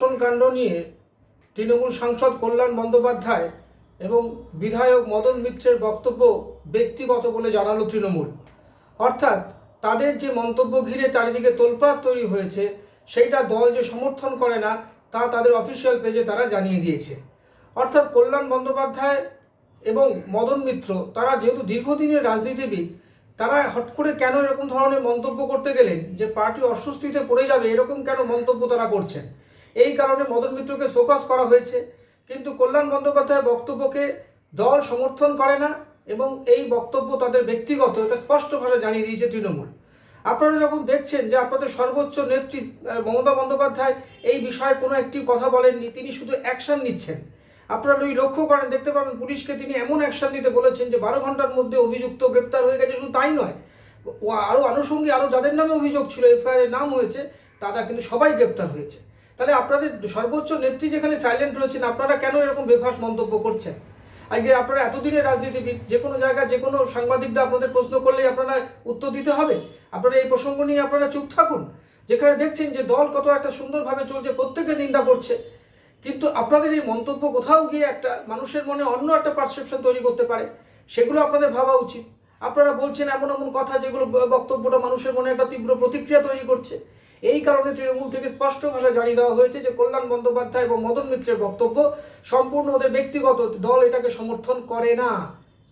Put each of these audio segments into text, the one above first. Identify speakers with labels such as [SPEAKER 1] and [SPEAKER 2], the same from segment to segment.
[SPEAKER 1] কাণ্ড নিয়ে তৃণমূল সাংসদ কল্যাণ বন্দ্যোপাধ্যায় এবং বিধায়ক মদন মিত্রের বক্তব্য ব্যক্তিগত বলে জানালো তৃণমূল। অর্থাৎ তাদের যে মন্তব্য ঘিরে চারিদিকে তোলপাড় তৈরি হয়েছে সেইটা দল যে সমর্থন করে না তা তাদের অফিসিয়াল পেজে তারা জানিয়ে দিয়েছে। অর্থাৎ কল্যাণ বন্দ্যোপাধ্যায় এবং মদন মিত্র তারা যেহেতু দীর্ঘদিনের রাজনীতিবিদ, তারা হট করে কেন এরকম ধরনের মন্তব্য করতে গেলেন যে পার্টি অস্বস্তিতে পড়ে যাবে, এরকম কেন মন্তব্য তারা করছেন, এই কারণে মদন মিত্রকে শোকজ করা হয়েছে। কিন্তু কল্যাণ বন্দ্যোপাধ্যায়ের বক্তব্যকে দল সমর্থন করে না এবং এই বক্তব্য তাদের ব্যক্তিগত, এটা স্পষ্ট ভাষায় জানিয়ে দিয়েছে তৃণমূল। আপনারা যখন দেখছেন যে আপনাদের সর্বোচ্চ নেত্রী মমতা বন্দ্যোপাধ্যায় এই বিষয়ে কোনো একটি কথা বলেননি, তিনি শুধু অ্যাকশন নিচ্ছেন। আপনারা যদি লক্ষ্য করেন দেখতে পাবেন পুলিশকে তিনি এমন অ্যাকশন নিতে বলেছেন যে 12 ঘন্টার মধ্যে অভিযুক্ত গ্রেপ্তার হয়ে গেছে। শুধু তাই নয়, আরও আনুষঙ্গিক আরও যাদের নামে অভিযোগ ছিল, এফআইআর নাম হয়েছে, তারা কিন্তু সবাই গ্রেপ্তার হয়েছে। তাহলে আপনাদের সর্বোচ্চ নেত্রী যেখানে সাইলেন্ট রয়েছেন, আপনারা কেন এরকম বেফাস মন্তব্য করছেন? আজকে আপনারা এতদিনের রাজনীতিবিদ, যে কোনো জায়গায় যে কোনো সাংবাদিকরা আপনাদের প্রশ্ন করলেই আপনারা উত্তর দিতে হবে। আপনারা এই প্রসঙ্গ নিয়ে আপনারা চুপ থাকুন। যেখানে দেখছেন যে দল কত একটা সুন্দরভাবে চলছে, প্রত্যেকে নিন্দা করছে, কিন্তু আপনাদের এই মন্তব্য কোথাও গিয়ে একটা মানুষের মনে অন্য একটা পারসেপশন তৈরি করতে পারে, সেগুলো আপনাদের ভাবা উচিত। আপনারা বলছেন এমন এমন কথা যেগুলো বক্তব্যটা মানুষের মনে একটা তীব্র প্রতিক্রিয়া তৈরি করছে। এই কারণে তৃণমূল থেকে স্পষ্ট ভাষায় জানিয়ে দেওয়া হয়েছে যে কল্যাণ বন্দ্যোপাধ্যায় এবং মদন মিত্রের বক্তব্য সম্পূর্ণ ওদের ব্যক্তিগত, দল এটাকে সমর্থন করে না।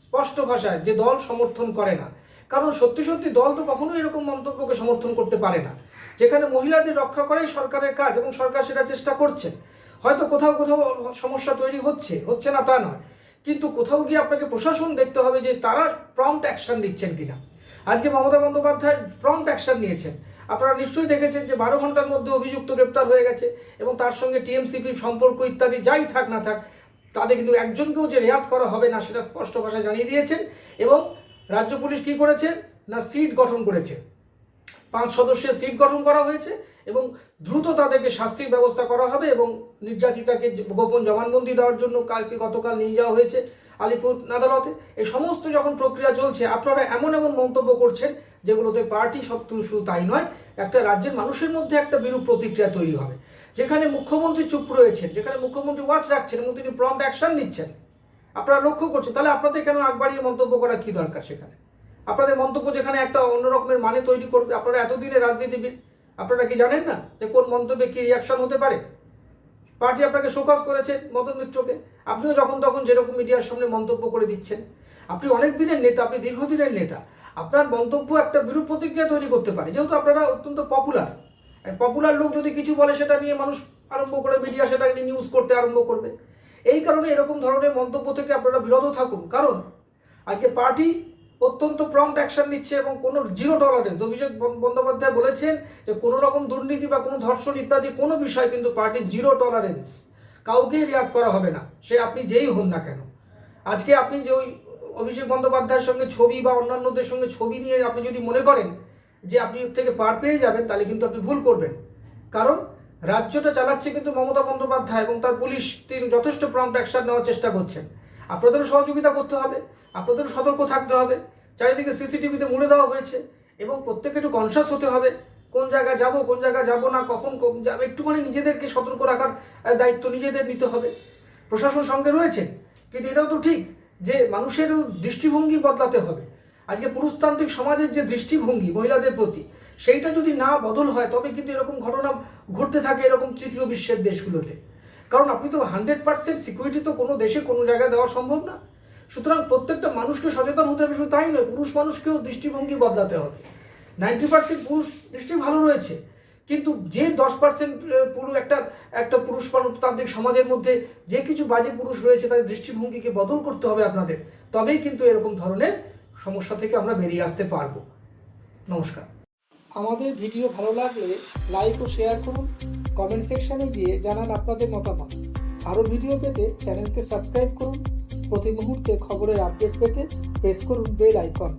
[SPEAKER 1] স্পষ্ট ভাষায় যে দল সমর্থন করে না, কারণ সত্যি সত্যি দল তো কখনোই এরকম মন্তব্যকে সমর্থন করতে পারে না। যেখানে মহিলাদের রক্ষা করাই সরকারের কাজ এবং সরকার সেটা চেষ্টা করছে। হয়তো কোথাও কোথাও সমস্যা তৈরি হচ্ছে না তা নয়, কিন্তু কোথাও গিয়ে আপনাকে প্রশাসন দেখতে হবে যে তারা প্রম্পট অ্যাকশন নিচ্ছেন কিনা। আজকে মমতা বন্দ্যোপাধ্যায় প্রম্পট অ্যাকশন নিয়েছেন। আপনারা নিশ্চয়ই দেখেছেন যে 12 ঘন্টার মধ্যে অভিযুক্ত গ্রেপ্তার হয়ে গেছে এবং তার সঙ্গে টিএমসিপির সম্পর্ক ইত্যাদি যাই থাক না থাক, তাদের কিন্তু একজনকেও যে রেয়াত করা হবে না সেটা স্পষ্ট ভাষায় জানিয়ে দিয়েছেন। এবং রাজ্য পুলিশ কি করেছে না, সিট গঠন করেছে, 5 সদস্যের সিট গঠন করা হয়েছে এবং দ্রুত তাদেরকে শাস্তির ব্যবস্থা করা হবে এবং নির্যাতিতাকে গোপন জবানবন্দি দেওয়ার জন্য গতকাল নিয়ে যাওয়া হয়েছে আলিপুর আদালতে। এই সমস্ত যখন প্রক্রিয়া চলছে, আপনারা এমন এমন মন্তব্য করছেন যেগুলোতে পার্টি শুধু তাই নয়, একটা রাজ্যের মানুষের মধ্যে একটা বিরূপ প্রতিক্রিয়া তৈরি হবে। যেখানে মুখ্যমন্ত্রী চুপ রয়েছেন, যেখানে মুখ্যমন্ত্রী ওয়াচ রাখছেন এবং তিনি প্রম্পট অ্যাকশন নিচ্ছেন, আপনারা লক্ষ্য করছেন, তাহলে আপনাদের কেন আগ বাড়িয়ে মন্তব্য করা কি দরকার? সেখানে আপনাদের মন্তব্য যেখানে একটা অন্য রকমের মানে তৈরি করবে। আপনারা এতদিনের রাজনীতিবিদ, আপনারা কি জানেন না যে কোন মন্তব্যে কি রিয়াকশন হতে পারে? পার্টি আপনাকে শোকজ করেছে মদন মিত্রকে, আপনিও যখন তখন যেরকম মিডিয়ার সামনে মন্তব্য করে দিচ্ছেন। আপনি অনেক দিনের নেতা, আপনি দীর্ঘদিনের নেতা, আপনার মন্তব্য একটা বিরূপ প্রতিক্রিয়া তৈরি করতে পারে। যেহেতু আপনারা অত্যন্ত পপুলার লোক, যদি কিছু বলে সেটা নিয়ে মানুষ আরম্ভ করে, মিডিয়া সেটা নিয়ে নিউজ করতে আরম্ভ করবে। এই কারণে এরকম ধরনের মন্তব্য থেকে আপনারা বিরত থাকুন, কারণ আজকে পার্টি অত্যন্ত প্রম্পট অ্যাকশন নিচ্ছে এবং কোনো জিরো টলারেন্স। অভিষেক বন্দ্যোপাধ্যায় বলেছেন যে কোনো রকম দুর্নীতি বা কোনো ধর্ষণ ইত্যাদি কোনো বিষয় কিন্তু পার্টির জিরো টলারেন্স, কাউকেই রিয়াক্ট করা হবে না, সে আপনি যেই হন না কেন। আজকে আপনি যে ওই অভিষেক বন্দ্যোপাধ্যায়ের সঙ্গে ছবি বা অন্যান্যদের সঙ্গে ছবি নিয়ে আপনি যদি মনে করেন যে আপনি ওর থেকে পার পেয়ে যাবেন, তাহলে কিন্তু আপনি ভুল করবেন। কারণ রাজ্যটা চালাচ্ছে কিন্তু মমতা বন্দ্যোপাধ্যায় এবং তার পুলিশ, তিনি যথেষ্ট প্রম্পট অ্যাকশন নেওয়ার চেষ্টা করছেন। আপনাদেরও সহযোগিতা করতে হবে, আপনাদেরও সতর্ক থাকতে হবে। চারিদিকে সিসিটিভিতে মুড়ে দেওয়া হয়েছে এবং প্রত্যেকে একটু কনসাস হতে হবে, কোন জায়গায় যাব কোন জায়গায় যাব না, কখন যাবে, একটুখানি নিজেদেরকে সতর্ক রাখার দায়িত্ব নিজেদের নিতে হবে। প্রশাসন সঙ্গে রয়েছে, কিন্তু এটাও তো ঠিক যে মানুষের দৃষ্টিভঙ্গি বদলাতে হবে। আজকে পুরুষতান্ত্রিক সমাজের যে দৃষ্টিভঙ্গি মহিলাদের প্রতি, সেইটা যদি না বদল হয়, তবে কিন্তু এরকম ঘটনা ঘটতে থাকে এরকম তৃতীয় বিশ্বের দেশগুলোতে। কারণ আপনি তো 100% সিকিউরিটি তো কোনো দেশে কোনো জায়গায় দেওয়া সম্ভব না। সুতরাং প্রত্যেকটা মানুষকে সচেতন হতে হবে। শুধু তাই নয়, পুরুষ মানুষকেও দৃষ্টিভঙ্গি বদলাতে হবে। 90% পুরুষ নিশ্চয়ই ভালো রয়েছে, কিন্তু যে 10% পুরুষ একটা পুরুষতান্ত্রিক সমাজের মধ্যে যে কিছু বাজে পুরুষ রয়েছে, তাদের দৃষ্টিভঙ্গিকে বদল করতে হবে আপনাদের। তবেই কিন্তু এরকম ধরনের সমস্যা থেকে আমরা বেরিয়ে আসতে পারবো। নমস্কার। আমাদের ভিডিও ভালো লাগলে লাইক ও শেয়ার করুন, কমেন্ট সেকশনে গিয়ে জানান আপনাদের মতামত। আরও ভিডিও পেতে চ্যানেলকে সাবস্ক্রাইব করুন। প্রতি মুহূর্তে খবরের আপডেট পেতে প্রেস করুন বেল আইকন।